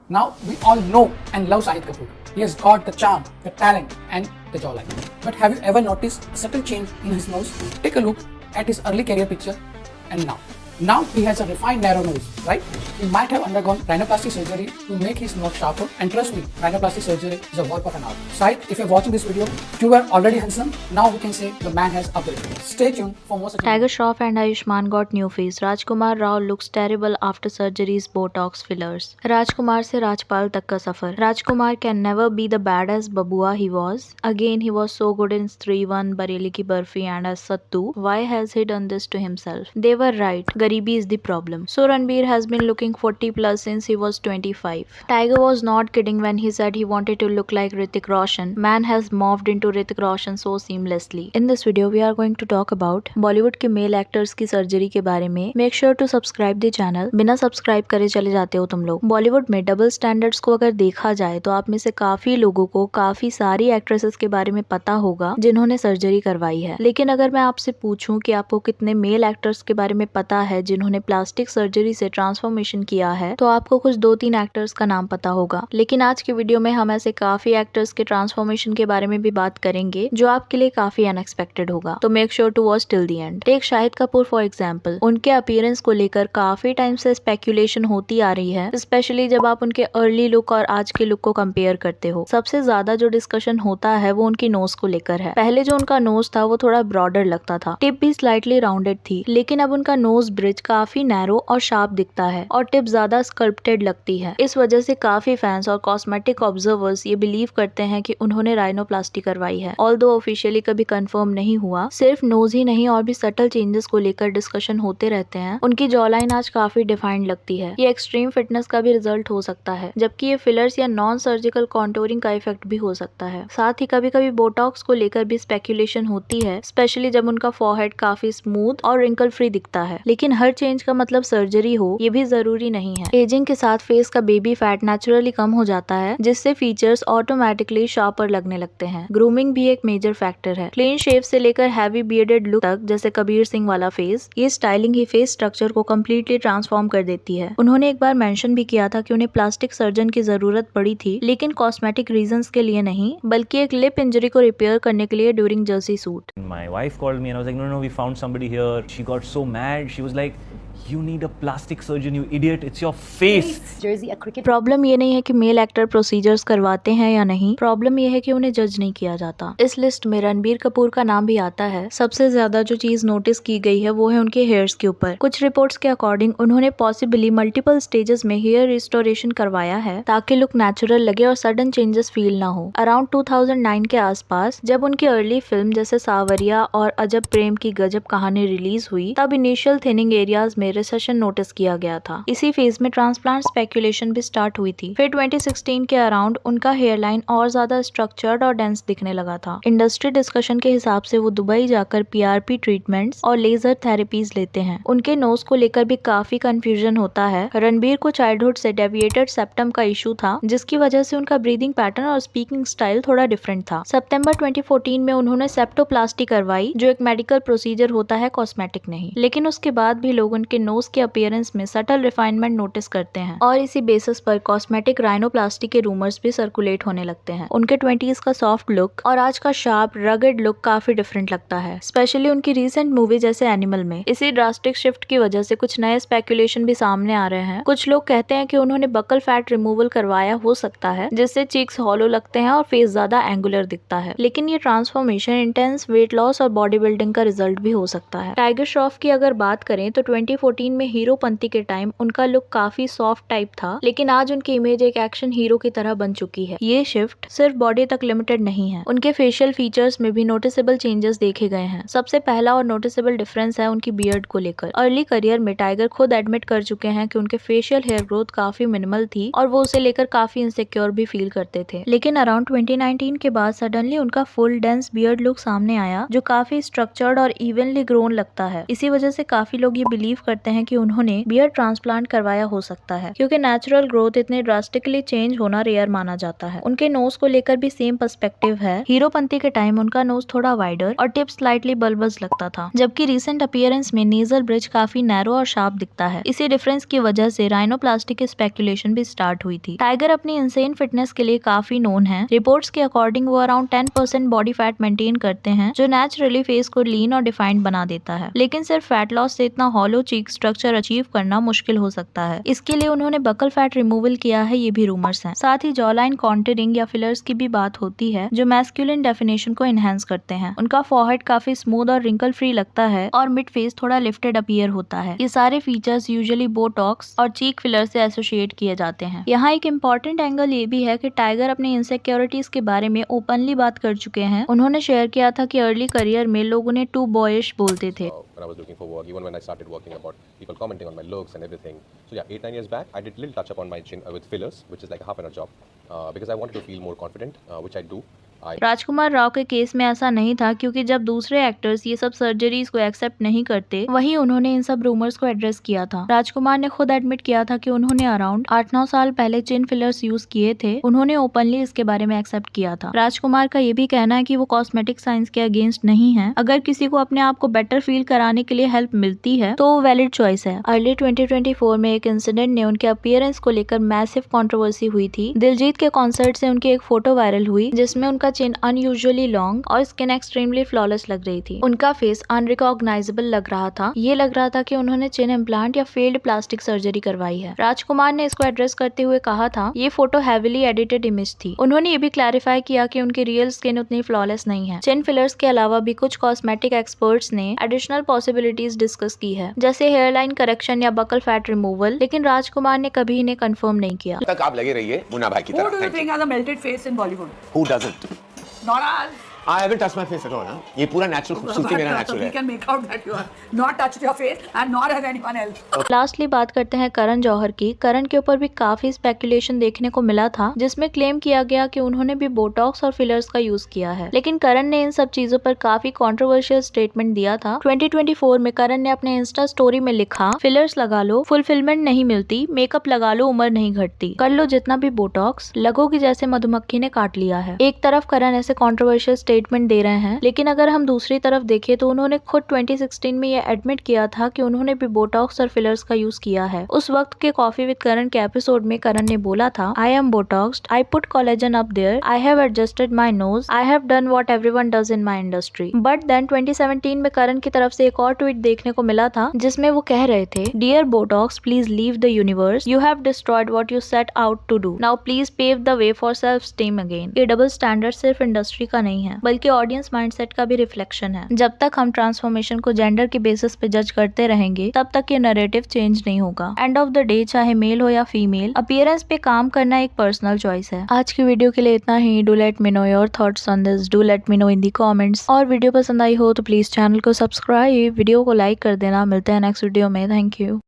Now we all know and love Shahid Kapoor. He has got the charm, the talent and the jawline. But have you ever noticed a subtle change in his nose? Take a look at his early career picture and now. Now he has a refined narrow nose, right? He might have undergone rhinoplasty surgery to make his nose sharper, and trust me, rhinoplasty surgery is a work of an art. Shahid, if you're watching this video, you were already handsome, now we can say the man has upgraded. Stay tuned for more such Tiger Shroff and Ayushmann got new face. Rajkumar Rao looks terrible after surgery's Botox fillers. Rajkumar से राजपाल तक का सफर. Rajkumar can never be the badass babua he was. Again, he was so good in Stree 1, Bareli Ki Barfi and as Sattu. Why has he done this to himself? They were right. Garibi is the problem. So Ranbir has been looking 40 plus since he was 25. Tiger was not kidding when he said he wanted to look like Hrithik Roshan. Man has morphed into Hrithik Roshan so seamlessly. In this video, we are going to talk about Bollywood के male actors की surgery के बारे में. Make sure to subscribe the channel. बिना subscribe करे चले जाते हो तुम लोग. बॉलीवुड में डबल स्टैंडर्ड्स को अगर देखा जाए तो आप में से काफी लोगों को काफी सारी एक्ट्रेसेस के बारे में पता होगा जिन्होंने सर्जरी करवाई है. लेकिन अगर मैं आपसे पूछूं कि आपको कितने मेल एक्टर्स के बारे में पता है जिन्होंने प्लास्टिक सर्जरी से ट्रांसफॉर्मेशन किया है, तो आपको कुछ 2-3 एक्टर्स का नाम पता होगा. लेकिन आज के वीडियो में हम ऐसे काफी एक्टर्स के ट्रांसफॉर्मेशन के बारे में भी बात करेंगे जो आपके लिए काफी अनएक्सपेक्टेड होगा. तो make sure to watch till the end. Take Shahid Kapoor for example. उनके अपीयरेंस को लेकर काफी टाइम से स्पेक्यूलेशन होती आ रही है, स्पेशली जब आप उनके अर्ली लुक और आज के लुक को कंपेयर करते हो. सबसे ज्यादा जो डिस्कशन होता है वो उनकी नोज को लेकर है. पहले जो उनका नोज था वो थोड़ा ब्रॉडर लगता था, टिप भी स्लाइटली राउंडेड थी, लेकिन अब उनका नोज ब्रिज काफी नैरो और शार्प दिखता है और टिप ज्यादा स्कल्प्टेड लगती है. इस वजह से काफी फैंस और कॉस्मेटिक ऑब्जर्वर्स ये बिलीव करते हैं कि उन्होंने राइनोप्लास्टी करवाई है. ऑल्दो ऑफिशियली कभी कंफर्म नहीं हुआ. सिर्फ नोज ही नहीं और भी सटल चेंजेस को लेकर डिस्कशन होते रहते हैं. उनकी जॉलाइन आज काफी डिफाइंड लगती है. ये एक्सट्रीम फिटनेस का भी रिजल्ट हो सकता है, जबकि ये फिलर्स या नॉन सर्जिकल कॉन्टोरिंग का इफेक्ट भी हो सकता है. साथ ही कभी कभी बोटॉक्स को लेकर भी स्पेक्यूलेशन होती है, स्पेशली जब उनका फॉरहेड काफी स्मूथ और रिंकल फ्री दिखता है. लेकिन हर चेंज का मतलब सर्जरी हो ये भी जरूरी नहीं है. एजिंग के साथ फेस का बेबी फैट नेचुरली कम हो जाता है, जिससे फीचर्स ऑटोमेटिकली शार्पर लगने लगते हैं. ग्रूमिंग भी एक मेजर फैक्टर है. क्लीन शेव से लेकर हैवी बियर्डेड लुक तक, जैसे कबीर सिंह वाला फेस, ये स्टाइलिंग ही फेस स्ट्रक्चर को कम्प्लीटली ट्रांसफॉर्म कर देती है. उन्होंने एक बार मेंशन भी किया था कि उन्हें प्लास्टिक सर्जन की जरूरत पड़ी थी, लेकिन कॉस्मेटिक रीजंस के लिए नहीं, बल्कि एक लिप इंजरी को रिपेयर करने के लिए during Jersey suit. My wife called me and I was like, no, we found somebody here. She got so mad. She was like, you need a plastic surgeon, you idiot. It's your face. Jersey, a cricket. Problem ये नहीं है कि male actor procedures करवाते हैं या नहीं, problem ये है कि उन्हें जज नहीं किया जाता. इस लिस्ट में रणबीर कपूर का नाम भी आता है. सबसे ज्यादा जो चीज नोटिस की गई है वो है उनके हेयर्स के ऊपर. कुछ रिपोर्ट्स के अकॉर्डिंग उन्होंने पॉसिबली मल्टीपल स्टेजेस में हेयर रिस्टोरेशन करवाया है ताकि लुक नेचुरल लगे और सडन चेंजेस फील ना हो. अराउंड 2009 के आसपास जब उनकी अर्ली फिल्म जैसे सावरिया और अजब प्रेम की गजब कहानी रिलीज हुई, तब इनिशियल थिनिंग एरियाज में रिसेशन नोटिस किया गया था. इसी फेज में ट्रांसप्लांट स्पेक्यूलेशन भी स्टार्ट हुई थी. फिर 2016 के अराउंड उनका हेयरलाइन और ज्यादा स्ट्रक्चर्ड और डेंस दिखने लगा था. इंडस्ट्री डिस्कशन के हिसाब से वो दुबई जाकर PRP ट्रीटमेंट्स और लेजर थेरेपीज लेते हैं. उनके नोज को लेकर भी काफी कंफ्यूजन होता है. रणबीर को चाइल्डहुड से डेविएटेड सेप्टम का इशू था, जिसकी वजह से उनका ब्रीदिंग पैटर्न और स्पीकिंग स्टाइल थोड़ा डिफरेंट था. सितंबर 2014 में उन्होंने सेप्टोप्लास्टी करवाई, जो एक मेडिकल प्रोसीजर होता है, कॉस्मेटिक नहीं. लेकिन उसके बाद भी लोग उनके नोज के अपीयरेंस में सटल रिफाइनमेंट नोटिस करते हैं और इसी बेसिस पर कॉस्मेटिक राइनोप्लास्टी के रूमर्स भी सर्कुलेट होने लगते हैं. उनके 20s का सॉफ्ट लुक और आज का शार्प रगड लुक काफी डिफरेंट लगता है, स्पेशली उनकी रीसेंट मूवी जैसे एनिमल में. इसी ड्रास्टिक शिफ्ट की वजह से कुछ नए स्पेक्यूलेशन भी सामने आ रहे हैं. कुछ लोग कहते हैं कि उन्होंने बकल फैट रिमूवल करवाया हो सकता है, जिससे चीक्स हॉलो लगते हैं और फेस ज्यादा एंगुलर दिखता है. लेकिन ये ट्रांसफॉर्मेशन इंटेंस वेट लॉस और बॉडी बिल्डिंग का रिजल्ट भी हो सकता है. टाइगर श्रॉफ की अगर बात करें तो 2014 में हीरोपंती के टाइम उनका लुक काफी सॉफ्ट टाइप था, लेकिन आज उनकी इमेज एक एक्शन हीरो की तरह बन चुकी है. ये शिफ्ट सिर्फ बॉडी तक लिमिटेड नहीं है, उनके फेशियल फीचर्स में भी नोटिसेबल चेंजेस देखे गए हैं. सबसे पहला और नोटिसेबल डिफरेंस है उनकी बियर्ड को लेकर. अर्ली करियर में टाइगर खुद एडमिट कर चुके हैं कि उनके फेशियल हेयर ग्रोथ काफी मिनिमल थी और वो उसे लेकर काफी इनसिक्योर भी फील करते थे. लेकिन अराउंड 2019 के बाद सडनली उनका फुल डेंस बियर्ड लुक सामने आया, जो काफी स्ट्रक्चर्ड और इवनली ग्रोन लगता है. इसी वजह से काफी लोग ये बिलीव करते कहते हैं कि उन्होंने बियर्ड ट्रांसप्लांट करवाया हो सकता है, क्योंकि नेचुरल ग्रोथ इतने ड्रास्टिकली चेंज होना रेयर माना जाता है। उनके नोज को लेकर भी सेम पर्सपेक्टिव है। हीरोपंती के टाइम उनका नोज थोड़ा वाइडर और टिप स्लाइटली बल्बस लगता था, जबकि रिसेंट अपीयरेंस में नेजल ब्रिज काफी नैरो और शार्प दिखता है। इसी डिफरेंस की वजह से राइनोप्लास्टी की स्पेकुलेशन भी स्टार्ट हुई थी। टाइगर अपनी इंसेन फिटनेस के लिए काफी नोन है। रिपोर्ट्स के अकॉर्डिंग वो अराउंड 10% बॉडी फैट मेंटेन करते हैं, जो नेचुरली फेस को लीन और डिफाइंड बना देता है। लेकिन सिर्फ फैट लॉस से इतना हॉलो चीक स्ट्रक्चर अचीव करना मुश्किल हो सकता है। इसके लिए उन्होंने बकल फैट रिमूवल किया है, ये भी रूमर्स हैं। साथ ही जॉलाइन कॉन्टरिंग या फिलर्स की भी बात होती है, जो मैस्कुलिन डेफिनेशन को एनहांस करते हैं। उनका फॉरहेड काफी स्मूथ और रिंकल फ्री लगता है और मिड फेस थोड़ा लिफ्टेड अपीयर होता है। ये सारे फीचर्स यूजुअली बोटॉक्स और चीक फिलर से एसोसिएट किए जाते हैं। यहाँ एक इम्पॉर्टेंट एंगल ये भी है कि टाइगर अपनी इनसिक्योरिटीज के बारे में ओपनली बात कर चुके हैं। उन्होंने शेयर किया था कि अर्ली करियर में लोग उन्हें टू बॉयिश बोलते थे। When I was looking for work, even when I started working, about people commenting on my looks and everything. So yeah, 8-9 years back, I did little touch up on my chin with fillers, which is like a half an hour job, because I wanted to feel more confident, which I do. राजकुमार राव के case में ऐसा नहीं था, क्योंकि जब दूसरे actors ये सब सर्जरीज को एक्सेप्ट नहीं करते, वहीं उन्होंने इन सब रूमर्स को एड्रेस किया था। राजकुमार ने खुद एडमिट किया था कि उन्होंने अराउंड 8-9 साल पहले चिन फिलर्स यूज किए थे। उन्होंने ओपनली इसके बारे में एक्सेप्ट किया था। राजकुमार का ये भी कहना है कि वो कॉस्मेटिक साइंस के अगेंस्ट नहीं है। अगर किसी को अपने आप को बेटर फील कराने के लिए हेल्प मिलती है तो वो वैलिड चॉइस है। अर्ली 2024 में एक इंसिडेंट ने उनके अपीयरेंस को लेकर मैसिव कंट्रोवर्सी हुई थी। दिलजीत के कॉन्सर्ट से उनकी एक फोटो वायरल हुई, जिसमें उनका चिन अनयूजुअली लॉन्ग और स्किन एक्सट्रीमली फ्लॉलेस लग रही थी। उनका फेस अनरिकॉग्नाइजेबल लग रहा था। ये लग रहा था कि उन्होंने चिन इम्प्लांट या फेल्ड प्लास्टिक सर्जरी करवाई है। राजकुमार ने इसको एड्रेस करते हुए कहा था, ये फोटो हैवीली एडिटेड इमेज थी। उन्होंने ये भी क्लैरिफाई किया कि उनकी रियल स्किन उतनी फ्लॉलेस नहीं है। चिन फिलर्स के अलावा भी कुछ कॉस्मेटिक एक्सपर्ट्स ने एडिशनल पॉसिबिलिटीज डिस्कस की है, जैसे हेयरलाइन करेक्शन या बकल फैट रिमूवल, लेकिन राजकुमार ने कभी इन्हें कंफर्म नहीं किया। तक आप लगे रहिए मुन्ना भाई की Who do तरह। you think has a melted face in Bollywood? Who doesn't? Not us. I haven't touched my face at all. ये पूरा नेचुरल खूबसूरती मेरा नेचुरल We है। can make out that you are not touched your face and nor has anyone else. Lastly बात करते हैं करण जौहर की। करण के ऊपर भी काफी स्पेकुलेशन देखने को मिला था, जिसमें क्लेम किया गया कि उन्होंने भी बोटॉक्स और फिलर्स का यूज किया है। लेकिन करण ने इन सब चीजों पर काफी कंट्रोवर्शियल स्टेटमेंट दिया था। 2024 में करण ने अपने इंस्टा स्टोरी में लिखा, फिलर्स लगा लो, फुलफिलमेंट नहीं मिलती, मेकअप लगा लो, उम्र नहीं घटती, कर लो जितना भी बोटॉक्स, लगोगी जैसे मधुमक्खी ने काट लिया है। एक तरफ करण ऐसे कंट्रोवर्शियल स्टेटमेंट दे रहे हैं, लेकिन अगर हम दूसरी तरफ देखें तो उन्होंने खुद 2016 में ये एडमिट किया था कि उन्होंने भी बोटॉक्स और फिलर्स का यूज किया है। उस वक्त के कॉफी विद करण के एपिसोड में करण ने बोला था, I am botoxed, I put collagen up there, I have adjusted my nose, I have done what everyone does in my industry. But then 2017 में करण की तरफ से एक और ट्वीट देखने को मिला था, जिसमें वो कह रहे थे, dear Botox, please leave the universe, you have destroyed what you set out to do, now please pave the way for self esteem again. ये डबल स्टैंडर्ड सिर्फ इंडस्ट्री का नहीं है, बल्कि ऑडियंस माइंडसेट का भी रिफ्लेक्शन है। जब तक हम ट्रांसफॉर्मेशन को जेंडर के बेसिस पे जज करते रहेंगे, तब तक ये नैरेटिव चेंज नहीं होगा। एंड ऑफ द डे, चाहे मेल हो या फीमेल, अपीयरेंस पे काम करना एक पर्सनल चॉइस है। आज की वीडियो के लिए इतना ही। Do let me know your thoughts on this, do let me know in the comments. और वीडियो पसंद आई हो तो प्लीज चैनल को सब्सक्राइब, वीडियो को लाइक कर देना। मिलते हैं नेक्स्ट वीडियो में। Thank you.